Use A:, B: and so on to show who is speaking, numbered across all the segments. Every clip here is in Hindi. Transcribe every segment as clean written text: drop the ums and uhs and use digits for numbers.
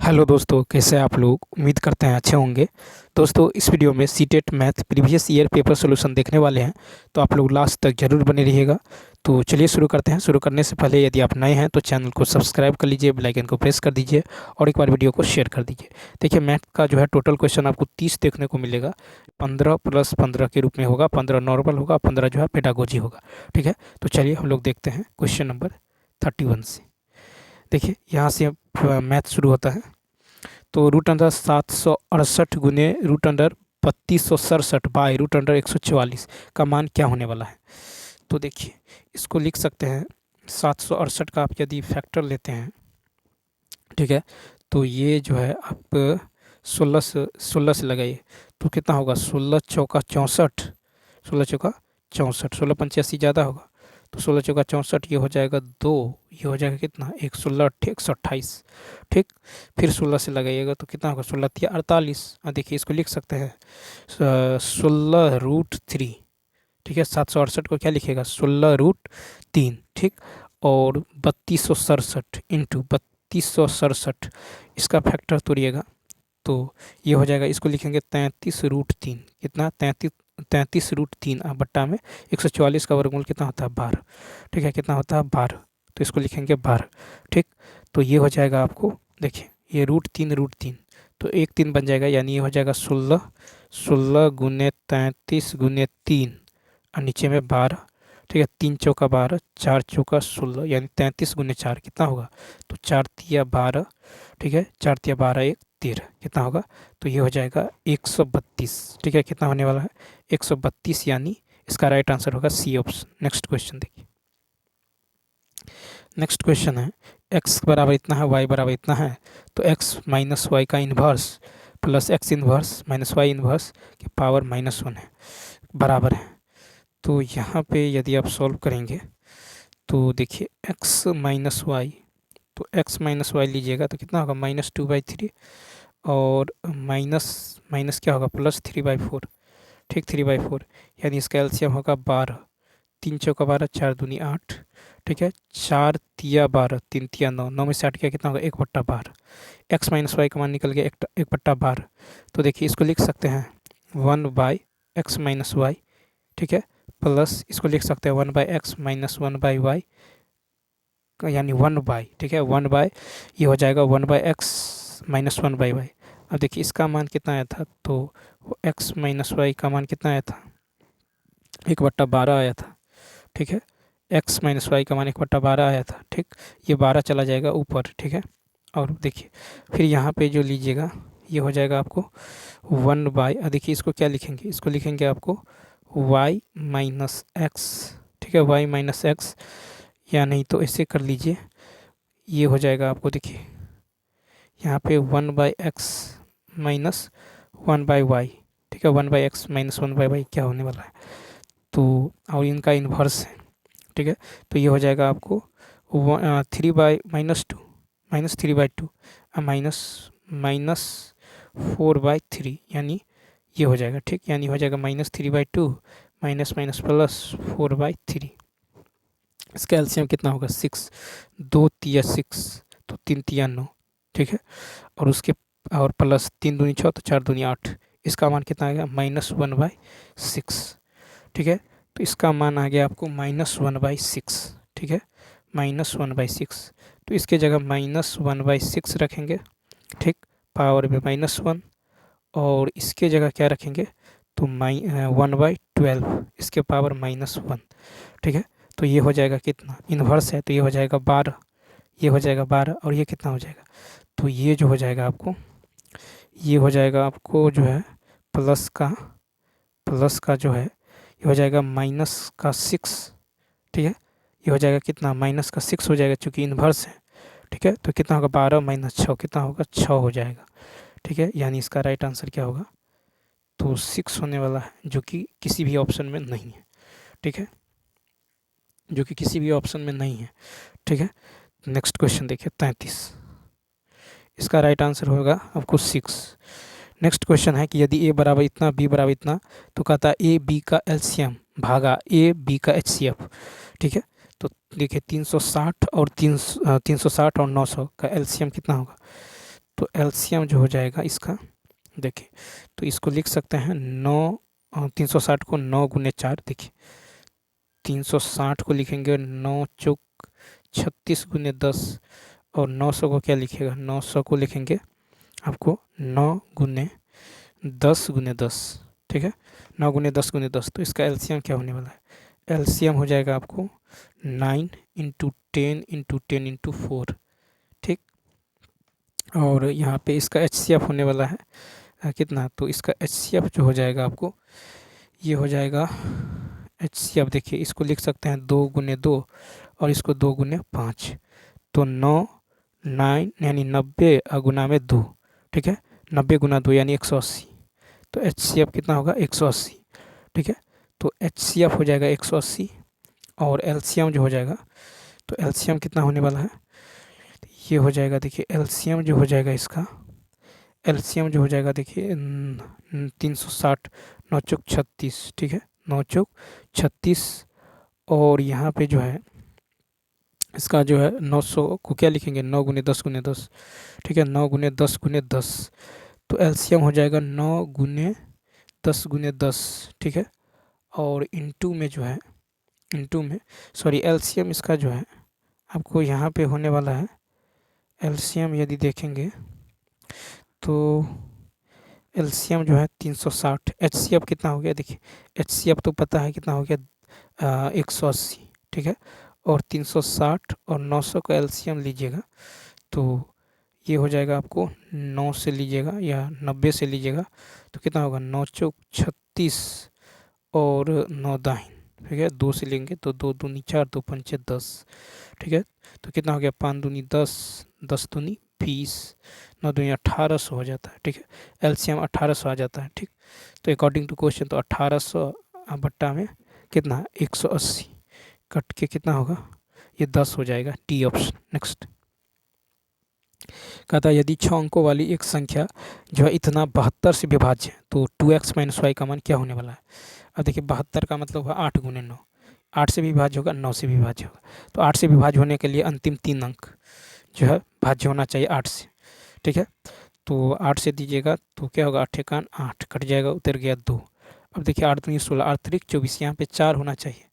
A: हेलो दोस्तों, कैसे हैं आप लोग। उम्मीद करते हैं अच्छे होंगे। दोस्तों, इस वीडियो में CTET math previous year paper solution देखने वाले हैं, तो आप लोग लास्ट तक जरूर बने रहिएगा। तो चलिए शुरू करते हैं। शुरू करने से पहले यदि आप नए हैं तो चैनल को सब्सक्राइब कर लीजिए, बेल आइकन को प्रेस कर दीजिए और एक बार वीडियो को शेयर कर दीजिए। देखिए, मैथ का जो है टोटल क्वेश्चन आपको 30 देखने को मिलेगा। 15 + 15 के रूप में होगा। 15 नॉर्मल होगा, 15 जो है पेडागोजी होगा। ठीक है, तो चलिए हम लोग देखते हैं क्वेश्चन नंबर 31 से। देखिए, यहाँ से मैथ शुरू होता है। तो रूट अंडर 768 गुने root under 3267 by root under 144 का मान क्या होने वाला है। तो देखिए, इसको लिख सकते हैं 768 का आप यदि फैक्टर लेते हैं, ठीक है, तो ये जो है आप 16 से लगाइए तो कितना होगा। 16 चौका 64, 16 चौका 64, 16 × 85 ज़्यादा होगा, तो 16 चौका 64 ये हो जाएगा 2, ये हो जाएगा कितना 128। ठीक, फिर 16 से लगाइएगा तो कितना होगा 16 × 48। देखिए, इसको लिख सकते हैं 16√3। ठीक है, 768 को क्या लिखेगा 16√3। ठीक, और 3267 इंटू 3267 इसका फैक्टर तोड़िएगा तो ये हो जाएगा। इसको लिखेंगे 33√3। कितना 33√3 बट्टा में 144 का वर्गमूल कितना होता है 12। ठीक है, कितना होता है 12, तो इसको लिखेंगे 12। ठीक, तो ये हो जाएगा आपको, देखिए ये √3 तो 1 3 बन जाएगा, यानी ये हो जाएगा 16 गुने 33 गुने 3 और नीचे में 12। ठीक है, 3 चौका 12, 4 चौका 16, यानी 33 गुने 4 कितना होगा, तो 4 तिया 12। ठीक है, 4 तिया 12 1 13 कितना होगा, तो ये हो जाएगा 132। ठीक है, कितना होने वाला है 132, यानी इसका राइट आंसर होगा सी ऑप्शन। नेक्स्ट क्वेश्चन देखिए। नेक्स्ट क्वेश्चन है x बराबर इतना है, y बराबर इतना है, तो x माइनस वाई का inverse plus x inverse minus y inverse की पावर -1 है, बराबर है। तो यहाँ पे यदि आप सॉल्व करेंगे तो देखिए x माइनस वाई, तो x माइनस वाई लीजिएगा तो कितना होगा -2/3 और माइनस माइनस क्या होगा +3/4। ठीक, 3/4, यानी इसका एलसीएम होगा 12। 3 चौका 12, 4 दूनी 8। ठीक है, 4 तिया 12, 3 तिया 9, 9 में से 8 किया कितना होगा 1/12। x माइनस वाई का मान निकल गया 1/12। तो देखिए, इसको लिख सकते हैं 1/x माइनस वाई। ठीक है, प्लस इसको लिख सकते हैं 1/x माइनस 1/y, यानी 1/, ठीक है 1/, ये हो जाएगा 1/x माइनस 1/y। अब देखिए इसका मान कितना आया था, तो x माइनस वाई का मान कितना आया था 1/12 आया था। ठीक है, x माइनस वाई का मान 1/12 आया था। ठीक, ये 12 चला जाएगा ऊपर। ठीक है, और देखिए फिर यहाँ पे जो लीजिएगा ये हो जाएगा आपको 1/, देखिए इसको क्या लिखेंगे, इसको लिखेंगे आपको y माइनस एक्स। ठीक है, y माइनस एक्स, या नहीं तो ऐसे कर लीजिए, ये हो जाएगा आपको, देखिए यहाँ पे 1/x माइनस 1/y। ठीक है, 1/x माइनस 1/y क्या होने वाला है, तो और इनका इन्वर्स है। ठीक है, तो ये हो जाएगा आपको 3/-2 -3/2 माइनस 4/3, यानी ये हो जाएगा। ठीक, यानी हो जाएगा -3/2 माइनस माइनस प्लस 4/3। इसका एलसीएम कितना होगा 6, 2 तिया 6, तो 3 तिया 9। ठीक है, और उसके और प्लस 3 दूनी 6, तो 4 दूनी 8। इसका मान कितना आ गया -1/6। ठीक है, तो इसका मान आ गया आपको -1/6। ठीक है, -1/6, तो इसके जगह -1/6 रखेंगे। ठीक, पावर में -1, और इसके जगह क्या रखेंगे, तो 1/12 इसके पावर -1। ठीक है, तो ये हो जाएगा कितना, इन्वर्स है तो ये हो जाएगा 12, ये हो जाएगा 12, और ये कितना हो जाएगा, तो ये जो हो जाएगा आपको, ये हो जाएगा आपको जो है प्लस का जो है ये हो जाएगा -6। ठीक है, ये हो जाएगा कितना -6 हो जाएगा, चूँकि इन्वर्स है। ठीक है, तो कितना होगा 12 - 6 कितना होगा 6 हो जाएगा। ठीक है, यानी इसका राइट आंसर क्या होगा, तो 6 होने वाला है, जो कि किसी भी ऑप्शन में नहीं है। ठीक है, जो कि किसी भी ऑप्शन में नहीं है। ठीक है, नेक्स्ट क्वेश्चन देखिए 33, इसका राइट आंसर होगा आपको 6। नेक्स्ट क्वेश्चन है कि यदि ए बराबर इतना, बी बराबर इतना, तो कहता है ए बी का एलसीएम भागा ए बी का एचसीएफ। ठीक है, तो देखिए 360 और 900 का एलसीएम कितना होगा, तो एलसीएम जो हो जाएगा इसका, देखिए तो इसको लिख सकते हैं 360 को 9 गुने 4, देखिए 360 को लिखेंगे 9 चौक 36 गुने 10, और 900 को क्या लिखेगा, 900 को लिखेंगे आपको 9 गुने 10 गुने 10, ठीक है, 9 गुने 10 गुने 10। तो इसका एलसीएम क्या होने वाला है, एलसीएम हो जाएगा आपको 9 इंटू 10 इंटू 10 इंटू 4, ठीक। और यहाँ पे इसका एचसीएफ होने वाला है कितना, तो इसका एचसीएफ जो हो जाएगा आपको, ये हो जाएगा एचसीएफ, देखिए इसको लिख सकते हैं 2 गुने 2 और इसको 2 गुने 5, तो 9 यानी 90 गुना में 2, ठीक है, 90 गुना 2 यानी 180। तो एचसीएफ कितना होगा 180, ठीक है। तो एचसीएफ हो जाएगा 180 और एलसीएम जो हो जाएगा, तो एलसीएम कितना होने वाला है, ये हो जाएगा, देखिए एलसीएम जो हो जाएगा इसका, एलसीएम जो हो जाएगा देखिए 360 9 चौक 36, ठीक है, 9 चौक 36, और यहाँ पे जो है इसका जो है 900 को क्या लिखेंगे 9 गुने 10 गुने 10, ठीक है, 9 गुने 10 गुने 10। तो एलसीएम हो जाएगा 9 गुने 10 गुने 10, ठीक है, और इनटू में जो है, इनटू में सॉरी एलसीएम इसका जो है आपको यहाँ पे होने वाला है, एलसीएम यदि देखेंगे तो एलसीएम जो है 360, एचसीएफ कितना हो गया, देखिए एचसीएफ तो पता है कितना हो गया 180, ठीक है, और 360 और 900 का एलसीएम लीजिएगा तो ये हो जाएगा आपको 9 से लीजिएगा या 90 से लीजिएगा तो कितना होगा 9 चौक 36 और 9 दाहिन, ठीक है, 2 से लेंगे तो 2 दूनी 4 2 पंचे 10, ठीक है, तो कितना हो गया 5 दूनी 10 10 दूनी 20 9 दूनी 1800 हो जाता है, ठीक है, एलसीएम 1800 आ जाता है, ठीक। तो अकॉर्डिंग टू क्वेश्चन तो 1800 बट्टा में कितना 180 कट के कितना होगा, ये 10 हो जाएगा, टी ऑप्शन। नेक्स्ट कहता है यदि 6 अंकों वाली एक संख्या जो है इतना 72 से विभाज्य है तो 2x माइनस वाई का मान क्या होने वाला है। अब देखिए 72 का मतलब होगा 8 गुने 9, 8 से भी विभाज्य होगा 9 से भी विभाज्य होगा, तो 8 से विभाज्य होने के लिए अंतिम 3 अंक जो है भाज्य होना चाहिए 8 से, ठीक है, तो 8 से दीजिएगा तो क्या होगा 8 एकान 8 कट जाएगा, उतर गया 2। अब देखिए 8 दूनी 16 अतिरिक्त 24, यहाँ पे 4 होना चाहिए,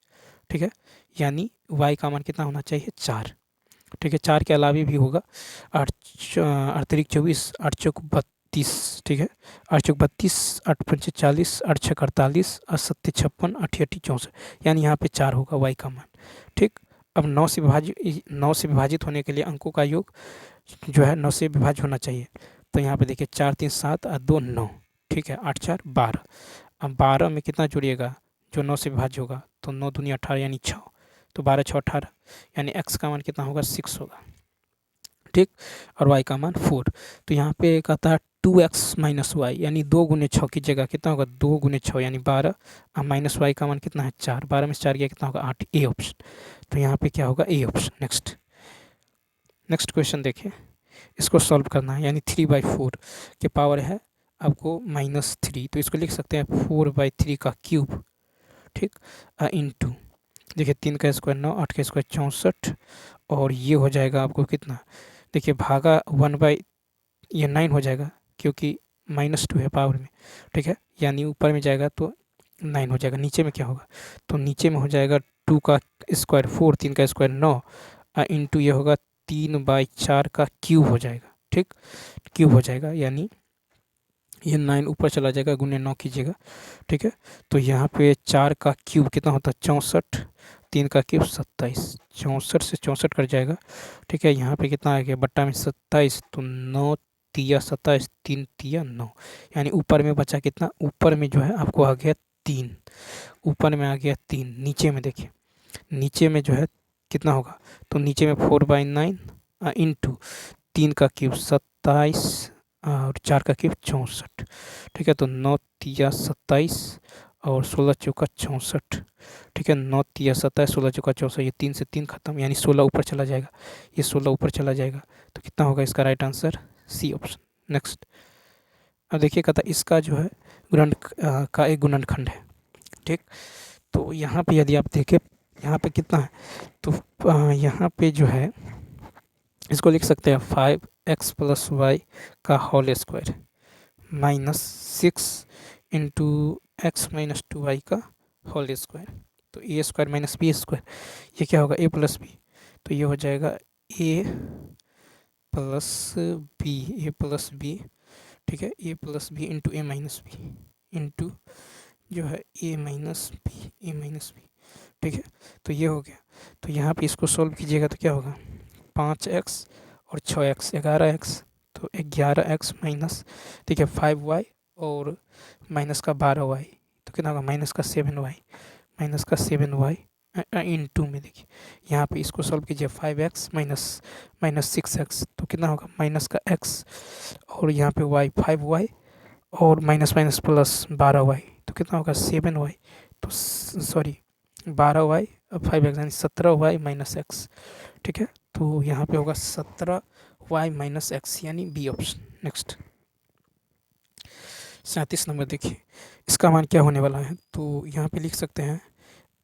A: ठीक है, यानी y का मान कितना होना चाहिए 4, ठीक है, 4 के अलावा भी होगा 8 अतिरिक्त 24 8 चौक 32, ठीक है, 8 चौक 32 8 पंचे 40 8 छक 48 8 सत्ते 56 8 अठी 64, यानी यहाँ पे 4 होगा y का मान, ठीक। अब 9 से विभाजित होने के लिए अंकों का योग जो है 9 से विभाज्य होना चाहिए, तो यहाँ पे देखिए 4 3 7 और 2 9, ठीक है, 8 4 12। अब 12 में कितना जुड़िएगा जो 9 से विभाज्य होगा, तो 9 दूनी 18 यानी 6, तो 12 6 18, यानी x का मान कितना होगा 6 होगा, ठीक, और y का मान 4। तो यहाँ पे कहता है 2x माइनस वाई, यानी 2 गुने 6 की जगह कितना होगा 2 गुने 6 यानी 12, और माइनस वाई का मान कितना है 4, 12 में से 4 गया कितना होगा 8, ए ऑप्शन। तो यहाँ पे क्या होगा ए ऑप्शन। नेक्स्ट क्वेश्चन देखिए, इसको सॉल्व करना है, यानी 3/4 के पावर है आपको -3, तो इसको लिख सकते हैं 4/3 का क्यूब, ठीक, इंटू देखिए 3 का स्क्वायर 9 8 का स्क्वायर 64, और ये हो जाएगा आपको कितना, देखिए भागा 1 ये 9 हो जाएगा क्योंकि -2 है पावर में, ठीक है, यानी ऊपर में जाएगा तो 9 हो जाएगा, नीचे में क्या होगा, तो नीचे में हो जाएगा 2 का स्क्वायर 4 3 का स्क्वायर 9 इंटू ये होगा 3/4 का क्यूब हो जाएगा, ठीक, क्यूब हो जाएगा, यानी ये 9 ऊपर चला जाएगा, गुने 9 कीजिएगा, ठीक है, तो यहाँ पे 4 का क्यूब कितना होता है 64, 3 का क्यूब 27, 64 से 64 कट जाएगा, ठीक है, यहाँ पे कितना आ गया बट्टा में 27, तो 9 तिया 27 3 तिया 9, यानी ऊपर में बचा कितना, ऊपर में जो है आपको आ गया 3, ऊपर में आ गया 3, नीचे में देखिए नीचे में जो है कितना होगा, तो नीचे में 4/9 इंटू 3 का क्यूब 27 और 4 का क्यूब 64, ठीक है, तो 9 तिया 27 और 16 चौका 64, ठीक है, 9 तिया 27 16 चौका 64, ये 3 से 3 खत्म, यानी 16 ऊपर चला जाएगा, ये 16 ऊपर चला जाएगा, तो कितना होगा इसका right answer C option. Next अब देखिए कहता इसका जो है का एक गुणनखंड है, ठीक, तो यहाँ पे यदि आप देखें यहाँ पे कितना है, तो यहाँ पे जो है इसको लिख सकते हैं 5 एक्स प्लस वाई का whole square minus 6 into x minus 2 y का होल स्क्वायर। तो a square minus b square, ये क्या होगा ए प्लस बी, तो ये हो जाएगा ए प्लस बी, ए प्लस बी, ठीक है, ए प्लस बी इंटू ए माइनस बी इंटू जो है ए माइनस बी, ए माइनस बी, ठीक है। तो ये हो गया। तो यहाँ पे इसको सॉल्व कीजिएगा तो क्या होगा 5x और 6x 11x, तो 11x माइनस, ठीक है, 5y और माइनस का 12y, तो कितना होगा माइनस का 7y, माइनस का 7y इंटू में देखिए यहाँ पे इसको सॉल्व कीजिए 5x माइनस माइनस 6x, तो कितना होगा माइनस का x और यहाँ पे y 5y और माइनस माइनस प्लस 12y, तो कितना होगा 7y, तो सॉरी 12y और 5x यानी 17y माइनस x, ठीक है। तो यहाँ पे होगा 17y माइनस एक्स यानी बी ऑप्शन। नेक्स्ट 37 नंबर देखिए, इसका मान क्या होने वाला है, तो यहाँ पे लिख सकते हैं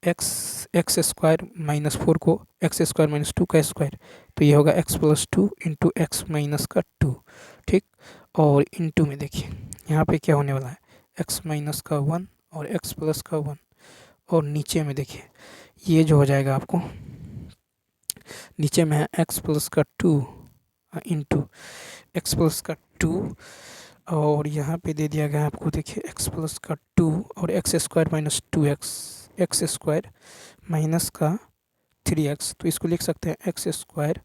A: एक्स स्क्वायर माइनस 4 को एक्स स्क्वायर माइनस 2 का स्क्वायर, तो ये होगा x plus 2 into x minus का 2, ठीक। और इंटू में देखिए यहाँ पे क्या होने वाला है एक्स माइनस का 1 और एक्स प्लस का 1, और नीचे में देखिए ये जो हो जाएगा आपको नीचे में है एक्स प्लस का 2 इंटू एक्स प्लस का 2, और यहाँ पे दे दिया गया है आपको देखिए एक्स प्लस का 2 और x square minus 2x, x square minus का 3x, तो इसको लिख सकते हैं एक्स स्क्वायर,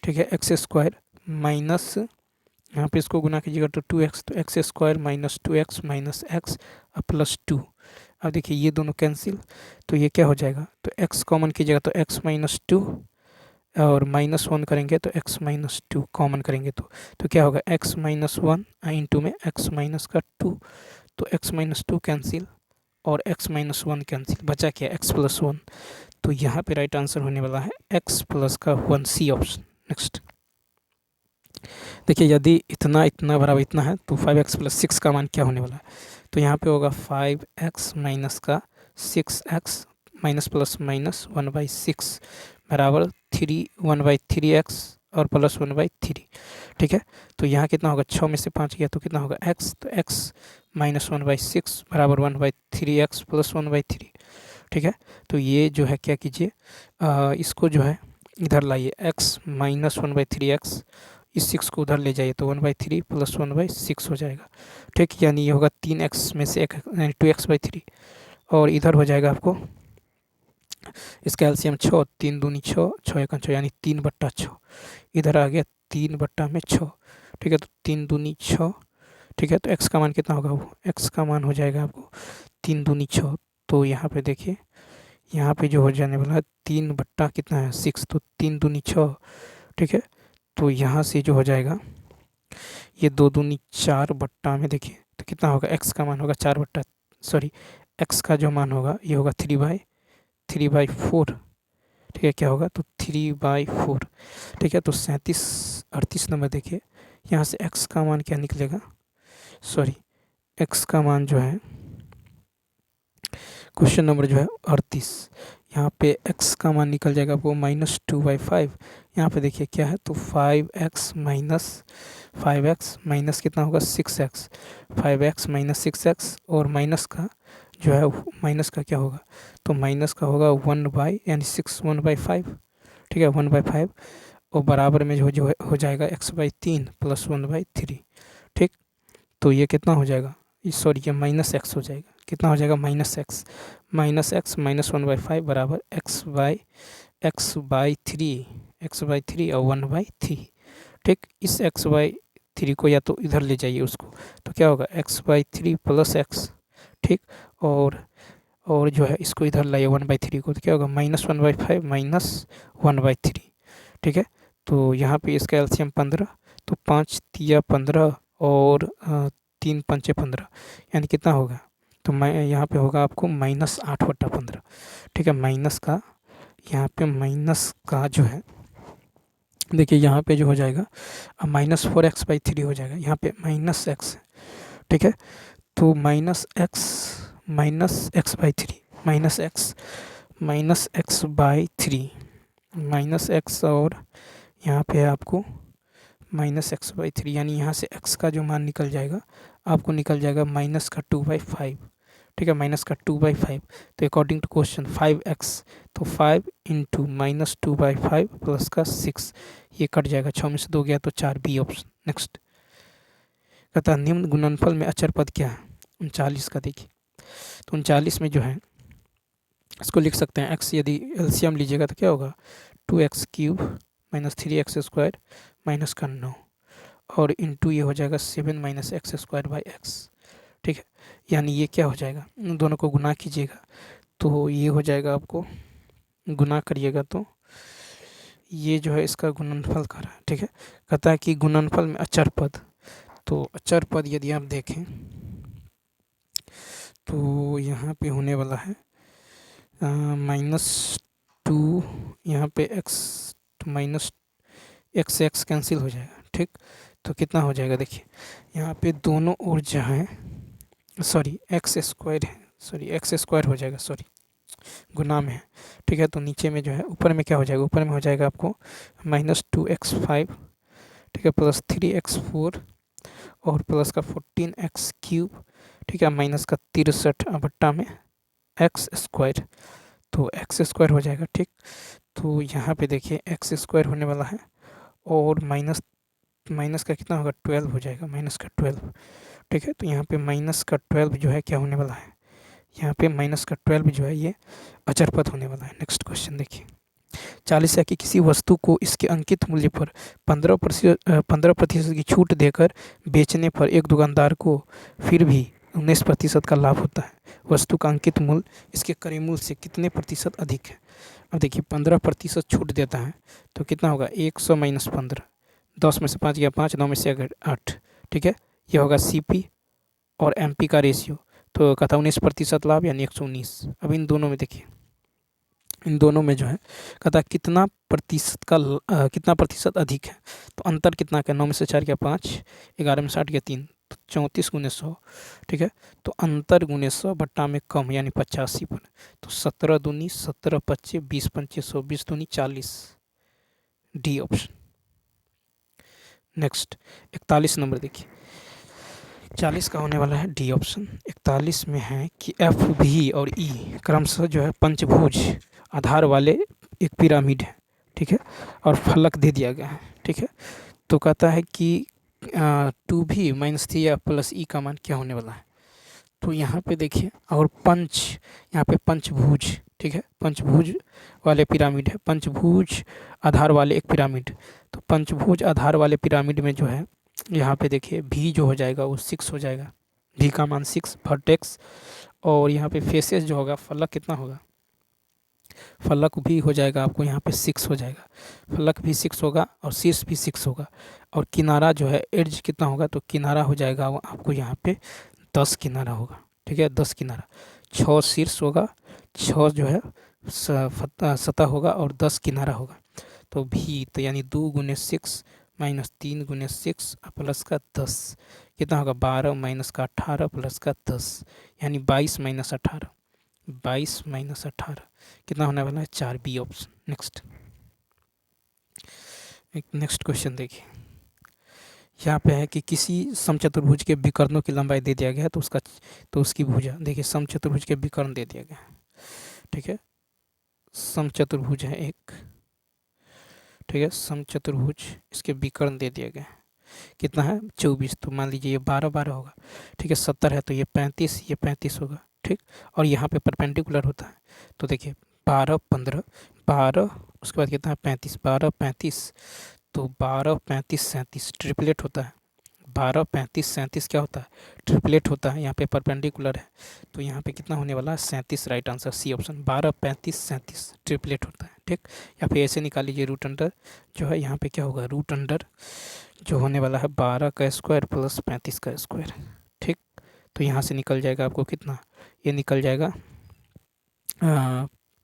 A: ठीक है, एक्स स्क्वायर माइनस यहाँ पे इसको गुना कीजिएगा तो 2x, तो x square minus 2x minus x plus 2। अब देखिए ये दोनों कैंसिल, तो ये क्या हो जाएगा, तो x कॉमन कीजिएगा तो x माइनस 2 और माइनस 1 करेंगे तो x माइनस 2 कॉमन करेंगे तो क्या होगा x माइनस 1 इंटू में x माइनस का 2, तो x माइनस 2 कैंसिल और x माइनस 1 कैंसिल, बचा क्या x प्लस 1, तो यहाँ पे राइट आंसर होने वाला है x प्लस का 1 सी ऑप्शन। नेक्स्ट देखिए यदि इतना इतना बराबर इतना है तो 5x प्लस 6 का मान क्या होने वाला है, तो यहाँ पे होगा 5x माइनस का 6x माइनस प्लस माइनस 1/6 बराबर 1/3x और प्लस 1/3, ठीक है। तो यहाँ कितना होगा 6 में से 5 गया तो कितना होगा x, तो x माइनस 1/6 बराबर 1/3x प्लस 1/3, ठीक है। तो ये जो है क्या कीजिए इसको जो है इधर लाइए x माइनस 1/3x, इस 6 को उधर ले जाइए तो 1/3 प्लस 1/6 हो जाएगा, ठीक। यानी ये होगा 3x में से 1 यानी 2x/3, और इधर हो जाएगा आपको इसका एलसीएम 6, 3 दूनी 6, 6 एकम 6 यानी 3/6, इधर आ गया 3/6, ठीक है। तो 3 दूनी 6, ठीक है। तो x का मान कितना होगा, वो x का मान हो जाएगा आपको 3 दूनी 6, तो यहाँ पे देखिए यहाँ पे जो हो जाने वाला है 3 कितना है 6, तो 3 दूनी 6, ठीक है। तो यहाँ से जो हो जाएगा ये 2 दूनी 4 में देखिए तो कितना होगा x का मान होगा 4 x का जो मान होगा ये होगा 3/4, ठीक है। क्या होगा तो 3/4, ठीक है। तो 38 नंबर देखिए यहाँ से x का मान क्या निकलेगा, x का मान जो है क्वेश्चन नंबर जो है 38, यहाँ पे x का मान निकल जाएगा आपको -2/5, यहाँ पे देखिए क्या है तो 5x माइनस कितना होगा 6x, 5x माइनस 6x और माइनस का जो है माइनस का क्या होगा तो माइनस का होगा 1/यानी 6 1/5, ठीक है 1/5, और बराबर में जो हो जाएगा x/3 प्लस 1/3, ठीक। तो ये कितना हो जाएगा ये माइनस x हो जाएगा, कितना हो जाएगा माइनस x माइनस 1/5 बराबर x/3 और 1/3, ठीक। इस x/3 को या तो इधर ले जाइए उसको, तो क्या होगा x/3 प्लस x, ठीक। और जो है इसको इधर लाइए 1/3 को, तो क्या होगा -1/5 माइनस 1/3, ठीक है। तो यहाँ पे इसका एलसीएम 15, तो 5 तिया 15 और 3 पंचे 15 यानी कितना होगा तो मैं यहाँ पे होगा आपको -8/15, ठीक है। माइनस का यहाँ पे माइनस का जो है देखिए यहाँ पे जो हो जाएगा अब -4x/3 हो जाएगा, यहाँ पे माइनस x, ठीक है। तो माइनस x/3 माइनस x/3 और यहाँ पे आपको -x/3, यानी यहाँ से x का जो मान निकल जाएगा आपको निकल जाएगा -2/5। ठीक है, -2/5। तो अकॉर्डिंग टू क्वेश्चन 5x, तो 5 इंटू -2/5 प्लस का 6, ये कट जाएगा, 6 में से 2 गया तो 4, बी ऑप्शन। नेक्स्ट कहता है निम्न गुणनफल में अचर पद क्या है? 39 का देखिए, तो 39 में जो है इसको लिख सकते हैं x, यदि एलसीएम लीजिएगा तो क्या होगा 2x³ माइनस 3x² माइनस का 9, और इंटू ये हो जाएगा 7 - x²/x। ठीक है, यानी ये क्या हो जाएगा, इन दोनों को गुना कीजिएगा तो ये हो जाएगा, आपको गुना करिएगा तो ये जो है इसका गुणनफल कर रहा है। ठीक है, कहता है कि गुणनफल में अचर पद, तो अचर पद यदि आप देखें तो यहाँ पे होने वाला है -2, यहाँ पे x, तो -x कैंसिल हो जाएगा। ठीक, तो कितना हो जाएगा देखिए, यहाँ पे दोनों ओर जो है सॉरी x² है, सॉरी x² हो जाएगा, सॉरी गुना में है। ठीक है, तो नीचे में जो है ऊपर में क्या हो जाएगा, ऊपर में हो जाएगा आपको -2x5, ठीक है, प्लस 3x4 और प्लस का 14x³, ठीक है, माइनस का 63 बट्टा में x², तो x² हो जाएगा। ठीक, तो यहाँ पे देखिए x² होने वाला है और माइनस का कितना होगा 12 हो जाएगा, -12। ठीक है, तो यहाँ पे -12 जो है क्या होने वाला है, यहाँ पे -12 जो है ये अचर पद होने वाला है। नेक्स्ट क्वेश्चन देखिए, 40 है कि किसी वस्तु को इसके अंकित मूल्य पर 15% की छूट देकर बेचने पर एक दुकानदार को फिर भी 19% का लाभ होता है। वस्तु का अंकित मूल्य इसके क्रय मूल्य से कितने प्रतिशत अधिक है? अब देखिए 15% छूट देता है तो कितना होगा 100 - 15, 10 में से 5 गया 5, 9 में से 8। ठीक है, ये होगा CP और MP का रेशियो, तो कहता 19% लाभ यानी 119। अब इन दोनों में देखिए, इन दोनों में जो है कहता कितना प्रतिशत अधिक है, तो अंतर कितना का, 9 में से 4 गया 5, 11 में से 8 गया 3, तो 34 × 100। ठीक है, तो अंतर × 100 बट्टा में कम यानी 85 पर, तो 17 दूनी 17 25 20 25 100, 20 दूनी 40, डी ऑप्शन। नेक्स्ट 41 नंबर देखिए, 40 का होने वाला है डी ऑप्शन। 41 में है कि FV और E क्रमशः जो है पंचभुज आधार वाले एक पिरामिड है। ठीक है, और फलक दे दिया गया है। ठीक है, तो कहता है कि 2V - 3 प्लस E का मान क्या होने वाला है, तो यहाँ पे देखिए, और यहाँ पे पंचभुज, ठीक है, पंचभुज वाले पिरामिड है, पंचभुज आधार वाले एक पिरामिड, तो पंचभुज आधार वाले पिरामिड में जो है यहाँ पे देखिए भी जो हो जाएगा वो 6 हो जाएगा, भी का मान 6 वर्टेक्स, और यहाँ पे फेसेस जो होगा, फलक कितना होगा, फलक भी हो जाएगा आपको यहाँ पे 6 हो जाएगा, फलक भी 6 होगा और शीर्ष भी 6 होगा, और किनारा जो है एड्ज कितना होगा, तो किनारा हो जाएगा आपको यहाँ पे 10 किनारा होगा। ठीक है, 10 किनारा, 6 शीर्ष होगा, 6 जो है सतह होगा और 10 किनारा होगा, तो भी, तो यानी 2 × 6 माइनस 3 × 6 प्लस का 10 कितना होगा, 12 माइनस का 18 प्लस का 10, यानी 22 - 18, 22 - 18 कितना होने वाला है 4, बी ऑप्शन। नेक्स्ट क्वेश्चन देखिए, यहाँ पे है कि किसी समचतुर्भुज के विकर्णों की लंबाई दे दिया गया है, तो उसकी भुजा देखिए, समचतुर्भुज के विकर्ण दे दिया गया है। ठीक है, समचतुर्भुज है एक, ठीक है, समचतुर्भुज, इसके विकर्ण दे दिया गया है, कितना है 24, तो मान लीजिए ये 12 12 होगा। ठीक है, 70 है तो ये 35, ये 35 होगा। ठीक, और यहाँ पे परपेंडिकुलर होता है, तो देखिए 12 15 12, उसके बाद कितना है 35, 12 35, तो 12 35 37 ट्रिपलेट होता है, 12 35 37 क्या होता है, ट्रिपलेट होता है। यहाँ पे परपेंडिकुलर है, तो यहाँ पे कितना होने वाला है 37, right answer C option, 12 35 37 triplet होता है। ठीक, या फिर ऐसे निकाल लीजिए, रूट अंडर जो है यहाँ पे क्या होगा, रूट अंडर जो होने वाला है 12 का स्क्वायर प्लस 35 का स्क्वायर। ठीक, तो यहाँ से निकल जाएगा आपको कितना, ये निकल जाएगा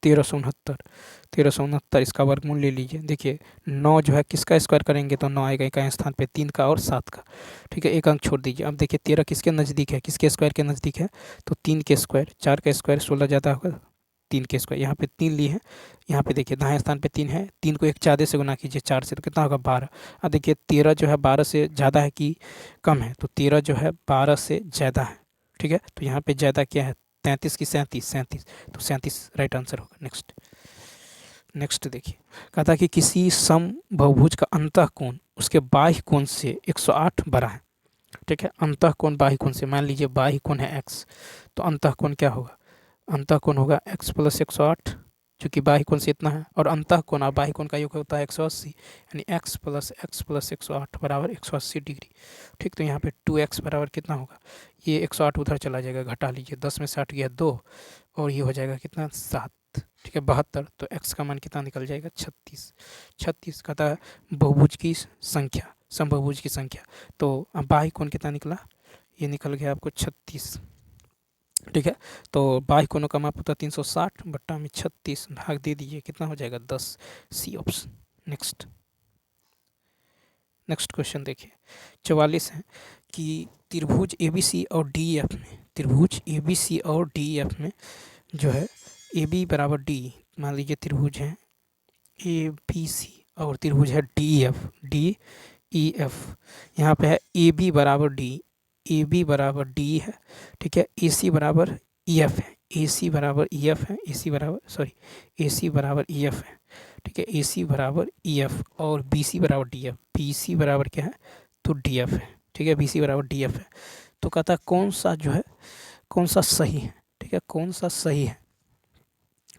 A: 1369, इसका वर्गमूल ले लीजिए। देखिए 9 जो है किसका स्क्वायर करेंगे तो 9 आएगा इकाई स्थान पे, 3 का और 7 का। ठीक है, एक अंक छोड़ दीजिए। अब देखिए 13 किसके नज़दीक है, किसके स्क्वायर के नज़दीक है, तो 3 के स्क्वायर, 4 का स्क्वायर 16 ज़्यादा होगा, 3 के स्क्वायर, यहाँ पे 3 लिए हैं, यहाँ पे देखिए दाएं स्थान पे 3 है, 3 को एक ज़्यादा से गुना कीजिए 4 से, तो कितना होगा 12। अब देखिए 13 जो है 12 से ज़्यादा है कि कम है, तो 13 जो है 12 से ज़्यादा है, ठीक है। तो यहाँ पे ज़्यादा क्या है, 33 की 37, 37, तो 37 राइट आंसर होगा। नेक्स्ट देखिए, कहता है कि किसी समबहुभुज का अंतःकोण उसके बाह्य कोण से 108 बड़ा है, ठीक है। अंतःकोण बाह्य कोण से, मान लीजिए बाह्य कोण है x, तो अंतःकोण क्या होगा, अंतःकोण होगा x प्लस 108, चूँकि बाह्य कोण से इतना है, और अंतःकोण और बाह्य कोण का योग होता है 180, यानी x प्लस 108 बराबर 180 डिग्री, ठीक। तो यहाँ पे 2x बराबर कितना होगा, ये 108 उधर चला जाएगा, घटा लीजिए, 10 में से 8 गया 2, और ये हो जाएगा कितना 7, ठीक है 72, तो x का मान कितना निकल जाएगा 36। 36 कहता है बहुभुज की संख्या, समबहुभुज की संख्या, तो बाह्य कोण कितना निकला, ये निकल गया आपको 36, ठीक है। तो बाह्य कोणों का माप होता है 360 बट्टा में 36, भाग दे दीजिए, कितना हो जाएगा 10, सी ऑप्शन। नेक्स्ट क्वेश्चन देखिए 44 है कि त्रिभुज ABC और DEF में, त्रिभुज ABC और DEF में जो है AB बराबर D, मान लीजिए त्रिभुज है ABC और त्रिभुज है DEF, यहाँ पे है AB बराबर D, AB बराबर D है, ठीक है। AC बराबर EF है, AC बराबर EF है, AC बराबर EF है, ठीक है। AC बराबर EF और BC बराबर DF, BC बराबर क्या है, तो DF है, ठीक है। BC बराबर DF है, तो कहता है कौन सा जो है, कौन सा सही है, ठीक है, कौन सा सही है।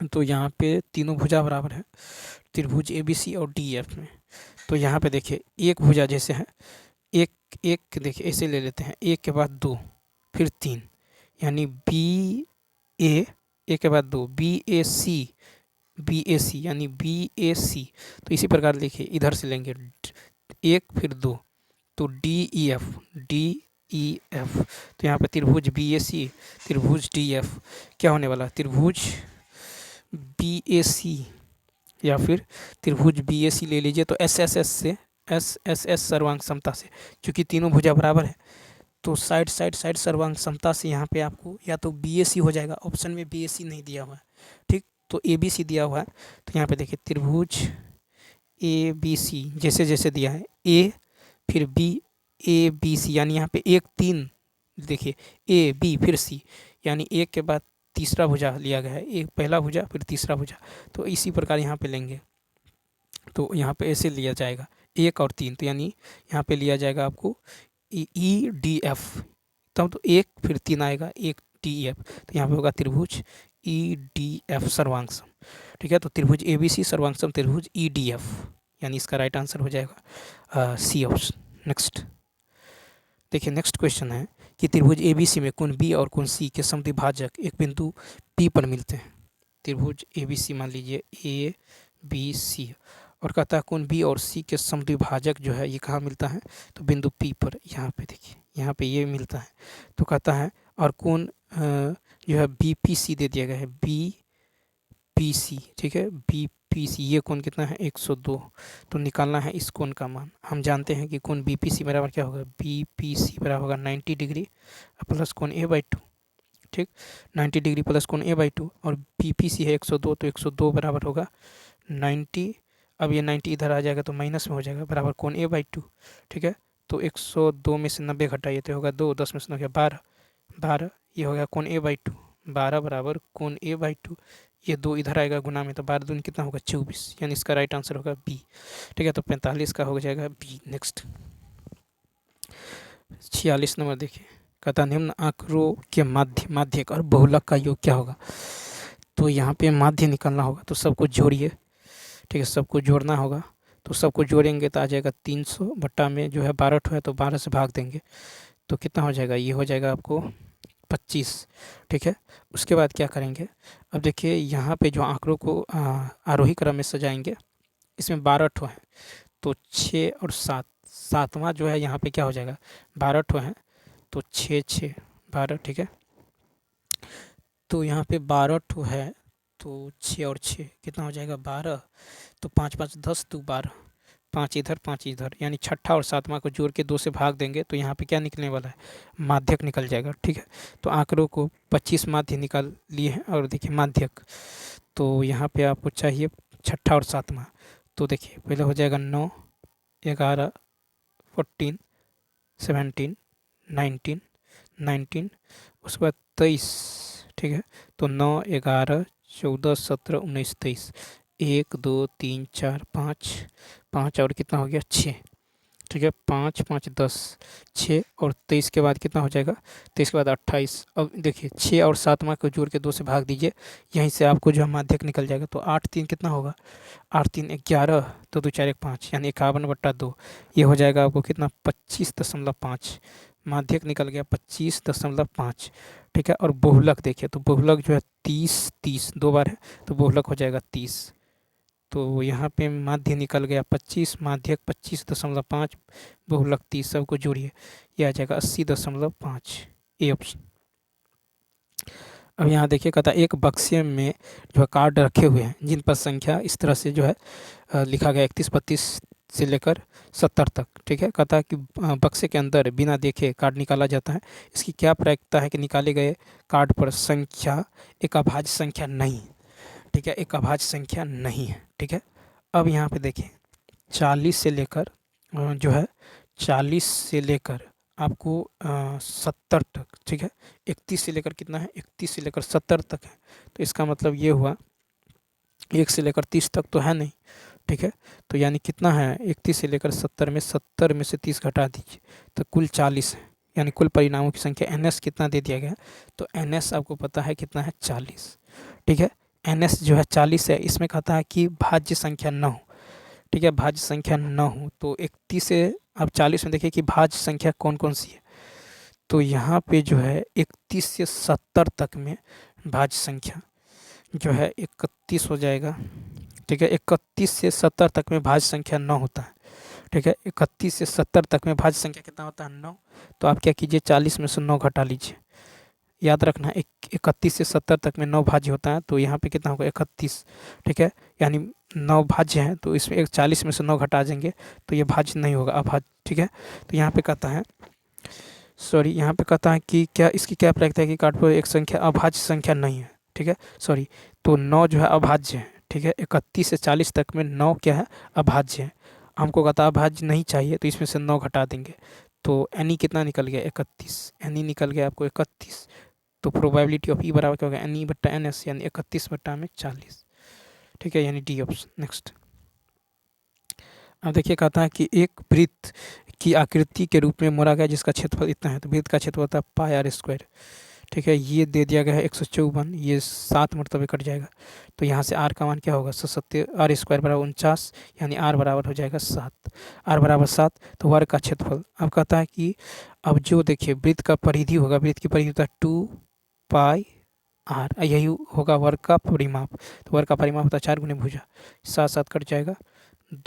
A: तो यहाँ पे तीनों भुजा बराबर है त्रिभुज ABC और DEF में, तो यहाँ पे देखिए एक भुजा जैसे है, एक देखिए ऐसे ले लेते हैं, एक के बाद 2 फिर 3, यानी BA, एक के बाद 2 BAC यानी BAC, तो इसी प्रकार देखिए इधर से लेंगे 1 फिर 2, तो DEF, तो यहाँ पे त्रिभुज BAC त्रिभुज DEF क्या होने वाला, त्रिभुज BAC या फिर त्रिभुज BAC ले लीजिए, तो SSS सर्वांग समता से, क्योंकि तीनों भुजा बराबर है, तो साइड सर्वांग समता से यहाँ पे आपको या तो BAC हो जाएगा, ऑप्शन में BAC नहीं दिया हुआ है, ठीक, तो ABC दिया हुआ है, तो यहाँ पे देखिए त्रिभुज ABC जैसे जैसे दिया है A फिर B ABC, यानी यहाँ पे 1 3 देखिए A B फिर C, यानी एक के बाद तीसरा भुजा लिया गया है, एक पहला भुजा फिर तीसरा भुजा, तो इसी प्रकार यहाँ पे लेंगे, तो यहाँ पे ऐसे लिया जाएगा 1 और 3, तो यानी यहाँ पे लिया जाएगा आपको EDF, तब तो 1 फिर 3 आएगा 1 DEF, तो यहाँ पे होगा त्रिभुज EDF सर्वांगसम, ठीक है। तो त्रिभुज ABC सर्वांगसम त्रिभुज EDF, यानी इसका राइट आंसर हो जाएगा सी ऑप्शन। देखिए नेक्स्ट क्वेश्चन है कि त्रिभुज ABC में कोण B और कोण C के समद्विभाजक एक बिंदु P पर मिलते हैं। त्रिभुज ABC मान लीजिए ABC, और कहता है कोण B और C के समद्विभाजक जो है ये कहाँ मिलता है, तो बिंदु P पर, यहाँ पे देखिए यहाँ पे ये मिलता है, तो कहता है और कोण जो है BPC दे दिया गया है, BPC, ठीक है, BPC, ये कोण कितना है 102, तो निकालना है इस कोण का मान। हम जानते हैं कि कोण BPC बराबर क्या होगा, BPC बराबर होगा 90 डिग्री प्लस कोण A/2, ठीक, 90 डिग्री प्लस कोण A/2, और BPC है 102, तो 102 बराबर होगा 90, अब ये 90 इधर आ जाएगा तो माइनस में हो जाएगा, बराबर कोण A/2, ठीक है। तो 102 में से 90 घटाइए तो होगा 2, 10 में से 9 गया 12, ये हो गया कोण A/2, 12 बराबर कोण A/2, ये 2 इधर आएगा गुना में, तो 12 दूनी कितना होगा 24, यानी इसका राइट आंसर होगा B, ठीक है। तो 45 का हो जाएगा B। नेक्स्ट 46 नंबर देखिए, कहता निम्न आंकड़ों के माध्यक और बहुलक का योग क्या होगा। तो यहाँ पे माध्य निकालना होगा, तो सबको जोड़िए, ठीक है, सबको जोड़ना होगा, तो सबको जोड़ेंगे तो आ जाएगा 300 बट्टा में जो है 12 है, तो 12 से भाग देंगे तो कितना हो जाएगा, ये हो जाएगा आपको 25, ठीक है। उसके बाद क्या करेंगे, अब देखिए यहाँ पे जो आंकड़ों को आरोही क्रम में सजाएंगे, इसमें 12 है, तो 6 और 7, सातवां जो है यहाँ पे क्या हो जाएगा, 12 है, तो 6 6 12, ठीक है। तो यहाँ पे 12 है, तो 6 और 6 कितना हो जाएगा 12, तो 5 5 10 तो 12, 5 इधर 5 इधर, यानी छठा और सातवां को जोड़ के 2 से भाग देंगे तो यहाँ पे क्या निकलने वाला है, माध्यक निकल जाएगा। ठीक है, तो आंकड़ों को 25 माध्य निकाल लिए हैं और देखिए माध्यक, तो यहाँ पे आपको चाहिए छठा और सातवां। तो देखिए पहले हो जाएगा 9, 11, 14, 17, 19, 19, उसके बाद 23। ठीक है, तो 9, 11, 14, 17, 19, 23, 1, 2, 3, 4, 5, 5 और कितना हो गया 6। ठीक है, 5, 5, 10, 6 और 23 के बाद कितना हो जाएगा, 23 के बाद 28। अब देखिए 6 और सातवां को जोड़ के 2 से भाग दीजिए, यहीं से आपको जो है माध्यक निकल जाएगा। तो 8 3 कितना होगा, 8 3 11, तो 2 4 1 5, यानी 51/2। ये हो जाएगा आपको कितना, 25.5 माध्यक निकल गया 25.5। ठीक है, और बहुलक देखिए, तो बहुलक जो है 30 30 दो बार है, तो बहुलक हो जाएगा 30। तो यहाँ पे माध्य निकल गया 25, माध्यक 25.5, बहुलक 30, सबको जोड़िए, यह आ जाएगा 80.5, ए ऑप्शन। अब यहाँ देखिए कहता है एक बक्से में जो है कार्ड रखे हुए हैं जिन पर संख्या इस तरह से जो है लिखा गया 31 32 से लेकर 70 तक। ठीक है, कहता है कि बक्से के अंदर बिना देखे कार्ड निकाला जाता है, इसकी क्या प्रायिकता है कि निकाले गए कार्ड पर संख्या एक अभाज्य संख्या नहीं। ठीक है, एक अभाज्य संख्या नहीं है। ठीक है, अब यहाँ पे देखिए 40 से लेकर जो है 40 से लेकर आपको 70 तक। ठीक है, 31 से लेकर कितना है, 31 से लेकर 70 तक है, तो इसका मतलब ये हुआ 1 से लेकर 30 तक तो है नहीं। ठीक है, तो यानी कितना है, 31 से लेकर 70 में से 30 घटा दीजिए तो कुल 40 है, यानी कुल परिणामों की संख्या NS कितना दे दिया गया है, तो NS आपको पता है कितना है, 40। ठीक है, NS जो है 40 है, इसमें कहता है कि भाज्य संख्या न हो। ठीक है, भाज्य संख्या न हो, तो 31 से अब 40 में देखिए कि भाज्य संख्या कौन कौन सी है, तो यहाँ पे जो है 31 से 70 तक में भाज्य संख्या जो है 31 हो जाएगा। ठीक है, 31 से 70 तक में भाज्य संख्या 9 होता है। ठीक है, 31 से 70 तक में भाज्य संख्या कितना होता है, 9। तो आप क्या कीजिए, 40 में से 9 घटा लीजिए, याद रखना 31 से 70 तक में 9 भाज्य होता है, तो यहाँ पे कितना होगा 31। ठीक है, यानी 9 भाज्य हैं, तो इसमें 40 में से 9 घटा देंगे तो ये भाज्य नहीं होगा, अभाज्य। ठीक है, तो यहाँ पे कहता है यहाँ पे कहता है कि क्या इसकी क्या प्रायिकता है कि कार्ड पर एक संख्या अभाज्य संख्या नहीं है। ठीक है, तो 9 जो है अभाज्य है। ठीक है, 31 से 40 तक में 9 क्या है, अभाज्य है। हमको कहता है अभाज्य नहीं चाहिए, तो इसमें से 9 घटा देंगे, तो NE कितना निकल गया, 31। NE निकल गया आपको 31, तो प्रोबेबिलिटी ऑफ ई बराबर क्या होगा, NE/NS, यानी 31/40। ठीक है, यानी डी ऑप्शन। नेक्स्ट, अब देखिए कहता है कि एक वृत्त की आकृति के रूप में मोड़ा गया जिसका क्षेत्रफल इतना है, तो वृत्त का क्षेत्रफल होता है πr²। ठीक है, ये दे दिया गया है 154, ये 7 मरतबे कट जाएगा, तो यहाँ से r का मान क्या होगा, 77, r² बराबर 49, यानी r बराबर हो जाएगा 7। r बराबर 7, तो वर्ग का क्षेत्रफल। अब कहता है कि अब जो देखिए वृत्त का परिधि होगा, वृत्त की परिधि होता है 2πr, यही होगा वर्ग का परिमाप। तो वर्ग का परिमाप होता है 4 गुने भुजा, 7 7 कट जाएगा,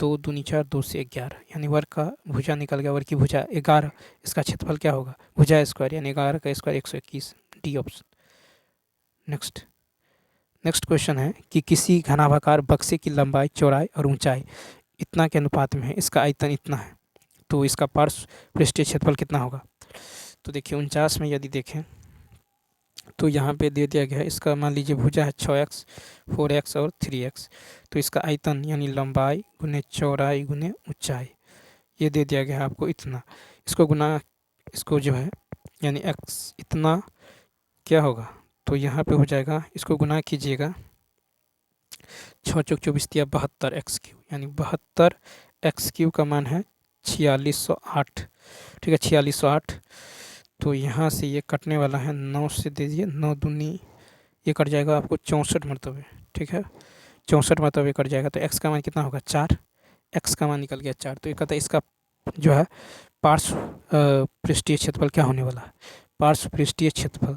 A: 2 दूनी 4, 2 से 11, यानी वर्ग का भुजा निकल गया, वर्ग की भुजा 11। इसका क्षेत्रफल क्या होगा, भुजा स्क्वायर, यानी 11 का square 121, D option. Next question है कि किसी घनाभाकार बक्से की लंबाई, चौड़ाई और ऊंचाई इतना के अनुपात में है, इसका आयतन इतना है, तो इसका पार्श्व पृष्ठीय क्षेत्रफल कितना होगा। तो देखिए 49 में यदि देखें तो यहाँ पे दे दिया गया है, इसका मान लीजिए भुजा है 6x, 4x और 3x, तो इसका आयतन यानी लंबाई गुने चौड़ाई गुने ऊंचाई ये दे दिया गया है आपको इतना, इसको गुना, इसको जो है यानी x इतना क्या होगा, तो यहाँ पे हो जाएगा, इसको गुना कीजिएगा, 6 चौक 24 दिया 72 x³, यानी 72 x³ का मान है 4608। ठीक है, 4608, तो यहाँ से ये कटने वाला है, 9 से दे दिए, 9 दूनी ये कट जाएगा आपको 64 मरतबे। ठीक है, 64 मरतबे कट जाएगा, तो x का मान कितना होगा 4, x का मान निकल गया 4। तो ये कहता है इसका जो है पार्श्व पृष्ठीय क्षेत्रफल क्या होने वाला है, पार्श्व पृष्ठीय क्षेत्रफल।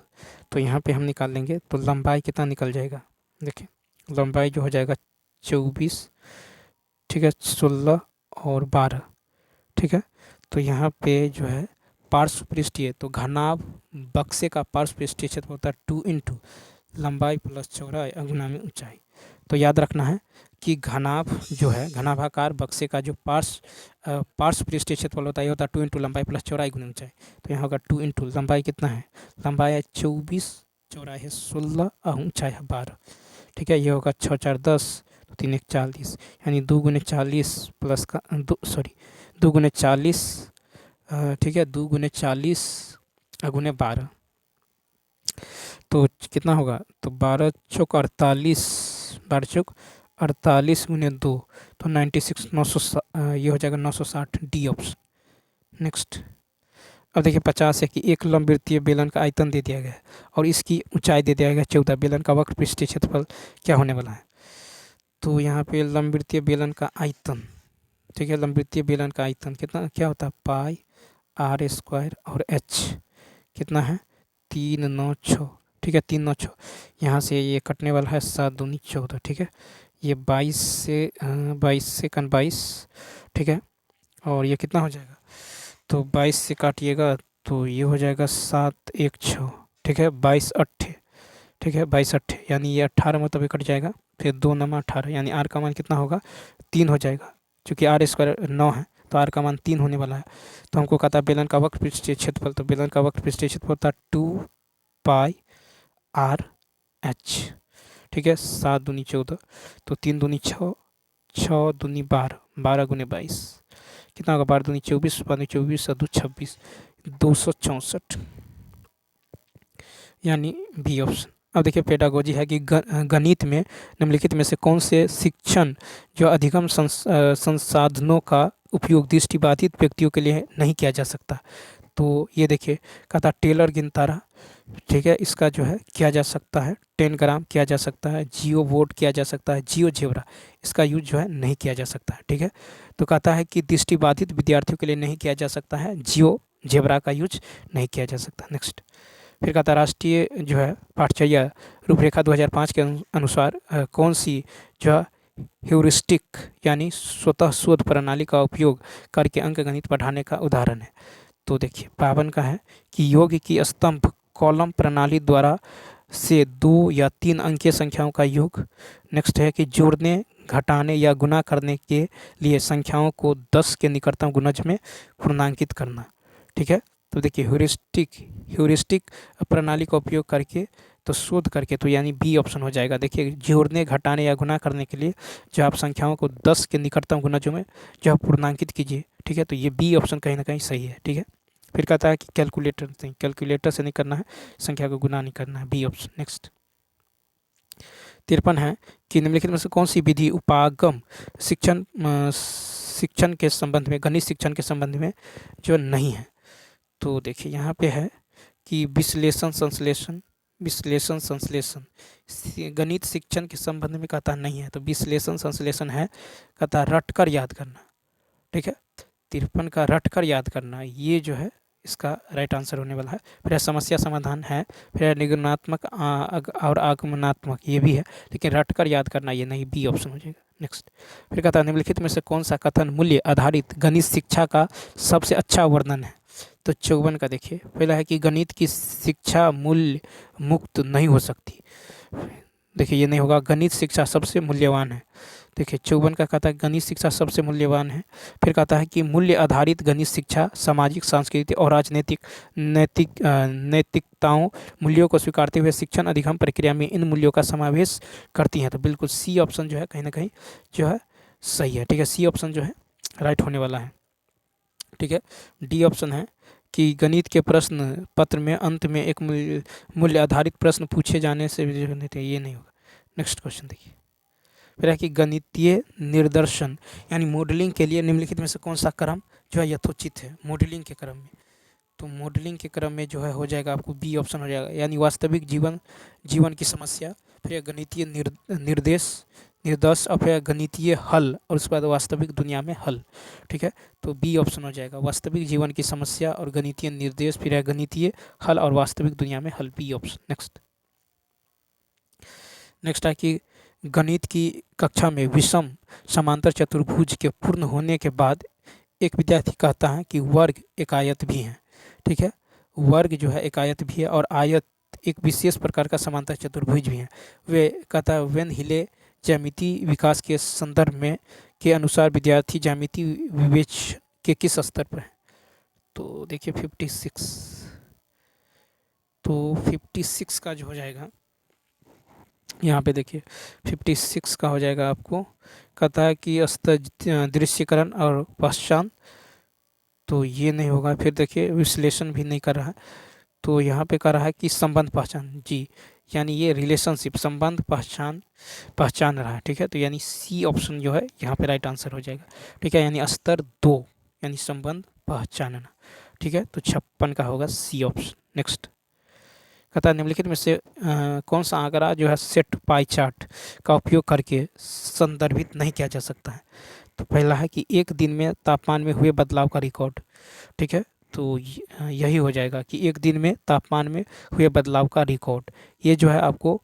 A: तो यहाँ पे हम निकाल लेंगे, तो लंबाई कितना निकल जाएगा, देखिए लंबाई जो हो जाएगा 24, ठीक है, 16 और 12। ठीक है, तो यहाँ पे जो है पार्श्व पृष्ठीय, तो घनाभ बक्से का पार्श्व पृष्ठीय क्षेत्र होता है 2 × लंबाई प्लस चौड़ाई गुणा में ऊंचाई। तो याद रखना है कि घनाभ जो है, घनाभाकार बक्से का जो पार्श्व पृष्ठीय क्षेत्रफल होता है ये होता है 2 इंटू लंबाई प्लस चौड़ाई गुना ऊंचाई। तो यहाँ होगा 2 इंटू लंबाई कितना है, लंबाई है 24, चौड़ाई है 16 और ऊंचाई है 12। ठीक है, ये होगा 6 4 10, 3 1 40, यानी 2 गुने 40 प्लस का 2 गुने 40, ठीक है, 2 गुने 40 गुने 12, तो कितना होगा, तो 12 चौक 48, 12 चौक 48 गुने 2, तो 96, 900, ये हो जाएगा 960, डी ऑप्शन। नेक्स्ट, अब देखिए 50 है कि एक लंबवृत्तीय बेलन का आयतन दे दिया गया है और इसकी ऊंचाई दे दिया गया 14, बेलन का वक्र पृष्ठीय क्षेत्रफल क्या होने वाला है। तो यहाँ पे लंबवृत्तीय बेलन का आयतन, ठीक है, लंबवृत्तीय बेलन का आयतन कितना क्या होता है, पाई आर स्क्वायर और एच कितना है 396, ठीक है, 396, यहाँ से ये कटने वाला है 7 दूनी 14, ठीक है, ये 22 से 22, ठीक है, और ये कितना हो जाएगा, तो 22 से काटिएगा तो ये हो जाएगा 7 1 6, ठीक है, 22 8, ठीक है, 22 8, यानी ये 18 मतलब ये कट जाएगा, फिर 2 9 18, यानी आर का मान कितना होगा 3 हो जाएगा, क्योंकि आर स्क्वायर 9 है तो आर का मान 3 होने वाला है। तो हमको कहता है बेलन का वक्र पृष्ठीय क्षेत्रफल, तो बेलन का वक्र पृष्ठीय क्षेत्रफल होता है 2 पाई आर एच, ठीक है, 7 दूनी 14, तो 3 दूनी 6, 6 दूनी 12, 12 गुने 22 कितना होगा, 12 दूनी 24, 12 24 और 2 26, 264, यानी बी ऑप्शन। अब देखिए पेडागोजी है कि गणित में निम्नलिखित में से कौन से शिक्षण जो अधिगम संसाधनों का उपयोग दृष्टिबाधित व्यक्तियों के लिए नहीं किया जा सकता। तो ये देखिए कहता टेलर गिनतारा, ठीक है, इसका जो है किया जा सकता है, 10 ग्राम किया जा सकता है, जियो बोर्ड किया जा सकता है, जियो जेब्रा इसका यूज जो है नहीं किया जा सकता है, ठीक है। तो कहता है कि दृष्टिबाधित विद्यार्थियों के लिए नहीं किया जा सकता है, जियो जेब्रा का यूज नहीं किया जा सकता। नेक्स्ट, फिर कहता है राष्ट्रीय जो है पाठचर्या रूपरेखा 2005 के अनुसार कौन सी जो है ह्यूरिस्टिक यानी स्वतः शोध प्रणाली का उपयोग करके अंकगणित पढ़ाने का उदाहरण है। तो देखिए 52 का है कि योग की स्तंभ कॉलम प्रणाली द्वारा से 2 या 3 अंकीय संख्याओं का योग। नेक्स्ट है कि जोड़ने घटाने या गुणा करने के लिए संख्याओं को 10 के निकटतम गुणज में पूर्णांकित करना, ठीक है। तो देखिए ह्यूरिस्टिक प्रणाली का उपयोग करके तो शोध करके, तो यानी बी ऑप्शन हो जाएगा। देखिए जोड़ने घटाने या गुणा करने के लिए जो आप संख्याओं को 10 के निकटतम गुणजों में जो आप पूर्णांकित कीजिए, ठीक है, तो ये बी ऑप्शन कहीं ना कहीं सही है, ठीक है। फिर कहता है कि कैलकुलेटर से नहीं करना है, संख्या को गुना नहीं करना है, बी ऑप्शन। नेक्स्ट 53 है कि निम्नलिखित में से कौन सी विधि उपागम शिक्षण के संबंध में, गणित शिक्षण के संबंध में जो नहीं है। तो देखिए यहाँ पे है कि विश्लेषण संश्लेषण गणित शिक्षण के संबंध में कहता नहीं है, तो विश्लेषण संश्लेषण है, कहता रटकर याद करना, ठीक है। 53 का रटकर याद करना, ये जो है इसका राइट आंसर होने वाला है। फिर समस्या समाधान है, फिर निगमनात्मक और आगमनात्मक ये भी है, लेकिन रटकर याद करना ये नहीं, बी ऑप्शन हो जाएगा। नेक्स्ट, फिर कहता है निम्नलिखित में से कौन सा कथन मूल्य आधारित गणित शिक्षा का सबसे अच्छा वर्णन है। तो 54 का देखिए पहला है कि गणित की शिक्षा मूल्य मुक्त नहीं हो सकती। देखिए ये नहीं होगा, गणित शिक्षा सबसे मूल्यवान है। देखिए 54 का कहता है गणित शिक्षा सबसे मूल्यवान है। फिर कहता है कि मूल्य आधारित गणित शिक्षा सामाजिक, सांस्कृतिक और राजनीतिक नैतिकताओं मूल्यों को स्वीकारते हुए शिक्षण अधिगम प्रक्रिया में इन मूल्यों का समावेश करती हैं। तो बिल्कुल सी ऑप्शन जो है कहीं ना कहीं जो है सही है, ठीक है, सी ऑप्शन जो है राइट होने वाला है, ठीक है। डी ऑप्शन है कि गणित के प्रश्न पत्र में अंत में एक मूल्य आधारित प्रश्न पूछे जाने से ये नहीं होगा। नेक्स्ट क्वेश्चन देखिए, फिर है कि गणितीय निर्देशन यानी मॉडलिंग के लिए निम्नलिखित में से कौन सा क्रम जो है यथोचित है मॉडलिंग के क्रम में। तो मॉडलिंग के क्रम में जो है हो जाएगा आपको बी ऑप्शन हो जाएगा, यानी वास्तविक जीवन की समस्या, फिर गणितीय निर्देश और फिर गणितीय हल और उसके बाद वास्तविक दुनिया में हल, ठीक है। तो बी ऑप्शन हो जाएगा, वास्तविक जीवन की समस्या और गणितीय निर्देश, फिर गणितीय हल और वास्तविक दुनिया में हल, बी ऑप्शन। नेक्स्ट है कि गणित की कक्षा में विषम समांतर चतुर्भुज के पूर्ण होने के बाद एक विद्यार्थी कहता है कि वर्ग एक आयत भी है, ठीक है, वर्ग जो है एक आयत भी है और आयत एक विशेष प्रकार का समांतर चतुर्भुज भी है। वे कहता है व्हेन हिले ज्यामितीय विकास के संदर्भ में के अनुसार विद्यार्थी ज्यामितीय विवेच के किस स्तर पर है? तो देखिए 56, तो 56 का जो हो जाएगा यहाँ पे देखिए 56 का हो जाएगा आपको, कहता है कि दृश्यकरण और पहचान, तो ये नहीं होगा। फिर देखिए विश्लेषण भी नहीं कर रहा है, तो यहाँ पे कर रहा है कि संबंध पहचान, जी यानी ये रिलेशनशिप संबंध पहचान रहा है, ठीक है। तो यानी सी ऑप्शन जो है यहाँ पे राइट आंसर हो जाएगा, ठीक है। यानी स्तर 2 यानी संबंध पहचानना, ठीक है। तो 56 का होगा सी ऑप्शन। नेक्स्ट कहता है निम्नलिखित में से कौन सा आंकड़ा जो है सेट पाई चार्ट का उपयोग करके संदर्भित नहीं किया जा सकता है? तो पहला है कि एक दिन में तापमान में हुए बदलाव का रिकॉर्ड, ठीक है। तो यही हो जाएगा कि एक दिन में तापमान में हुए बदलाव का रिकॉर्ड। ये जो है आपको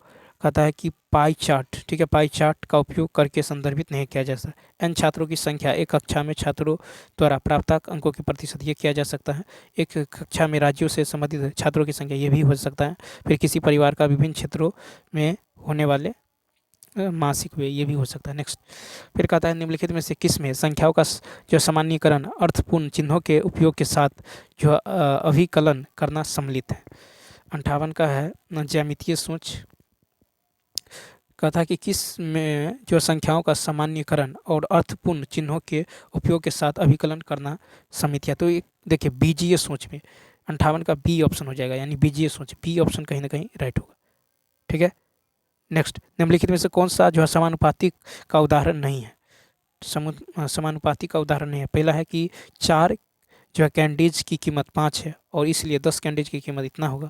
A: कहता है कि पाई चार्ट, ठीक है, पाई चार्ट का उपयोग करके संदर्भित नहीं किया जा सकता। एन छात्रों की संख्या एक कक्षा में छात्रों द्वारा प्राप्त अंकों के प्रतिशत ये किया जा सकता है। एक कक्षा में राज्यों से संबंधित छात्रों की संख्या ये भी हो सकता है। फिर किसी परिवार का विभिन्न क्षेत्रों में होने वाले मासिक व्यय ये भी हो सकता है। नेक्स्ट फिर कहता है निम्नलिखित में से किस में संख्याओं का जो सामान्यीकरण अर्थपूर्ण चिन्हों के उपयोग के साथ जो अभिकलन करना सम्मिलित है? 58 का है ज्यामितीय सोच, कहता है कि किस में जो संख्याओं का सामान्यीकरण और अर्थपूर्ण चिन्हों के उपयोग के साथ अभिकलन करना सम्मिलित है? तो देखिए बीजीय सोच में 58 का बी ऑप्शन हो जाएगा, यानी बीजीय सोच बी ऑप्शन कहीं ना कहीं राइट होगा, ठीक है। नेक्स्ट निम्नलिखित में से कौन सा जो है समानुपाती का उदाहरण नहीं है? समानुपाती का उदाहरण नहीं है। पहला है कि 4 जो है कैंडीज की कीमत 5 है और इसलिए 10 कैंडीज की कीमत इतना होगा,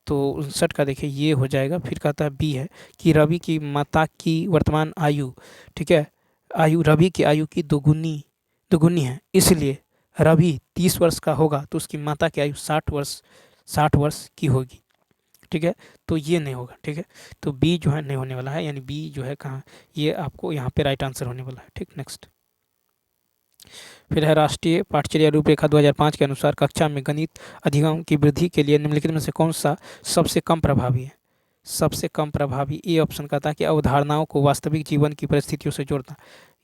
A: तो 59 का देखिए ये हो जाएगा। फिर कहता है बी है कि रवि की माता की वर्तमान आयु, ठीक है, आयु रवि की आयु की दोगुनी है, इसलिए रवि 30 वर्ष का होगा तो उसकी माता की आयु 60 वर्ष की होगी, ठीक है। तो ये नहीं होगा, ठीक है। तो बी जो है नहीं होने वाला है, यानी बी जो है कहाँ, ये आपको यहाँ पे राइट आंसर होने वाला है, ठीक। नेक्स्ट फिर है राष्ट्रीय पाठ्यचर्या रूपरेखा 2005 के अनुसार कक्षा में गणित अधिगम की वृद्धि के लिए निम्नलिखित में से कौन सा सबसे कम प्रभावी है? सबसे कम प्रभावी ए ऑप्शन कहता है कि अवधारणाओं को वास्तविक जीवन की परिस्थितियों से जोड़ना,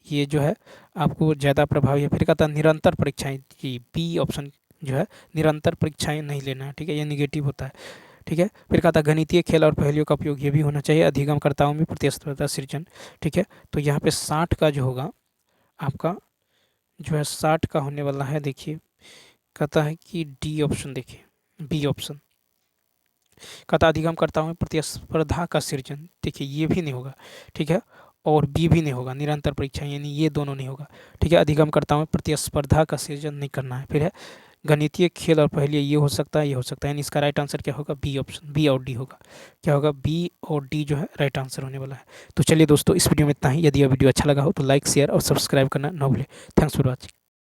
A: ये जो है आपको ज़्यादा प्रभावी है। फिर कहता है निरंतर परीक्षाएं, जी बी ऑप्शन जो है निरंतर परीक्षाएं नहीं लेना है, ठीक है, ये निगेटिव होता है, ठीक है। फिर कहता है गणितीय खेल और पहेलियों का उपयोग ये भी होना चाहिए अधिगमकर्ताओं में प्रतिस्पर्धा सृजन, ठीक है। तो यहाँ पे 60 का जो होगा आपका जो है 60 का होने वाला है। देखिए कहता है कि डी ऑप्शन, देखिए बी ऑप्शन कहता अधिगमकर्ताओं में प्रतिस्पर्धा का सृजन, देखिए ये भी नहीं होगा, ठीक है, और बी भी नहीं होगा निरंतर परीक्षा, यानी ये दोनों नहीं होगा, ठीक है। अधिगमकर्ताओं में प्रतिस्पर्धा का सृजन नहीं करना है। फिर है गणितीय खेल और पहेलियाँ, ये हो सकता है, ये हो सकता है, यानी इसका राइट आंसर क्या होगा? बी ऑप्शन, बी और डी होगा। क्या होगा? बी और डी जो है राइट आंसर होने वाला है। तो चलिए दोस्तों इस वीडियो में इतना ही। यदि यह वीडियो अच्छा लगा हो तो लाइक शेयर और सब्सक्राइब करना ना भूलें। Thanks for watching.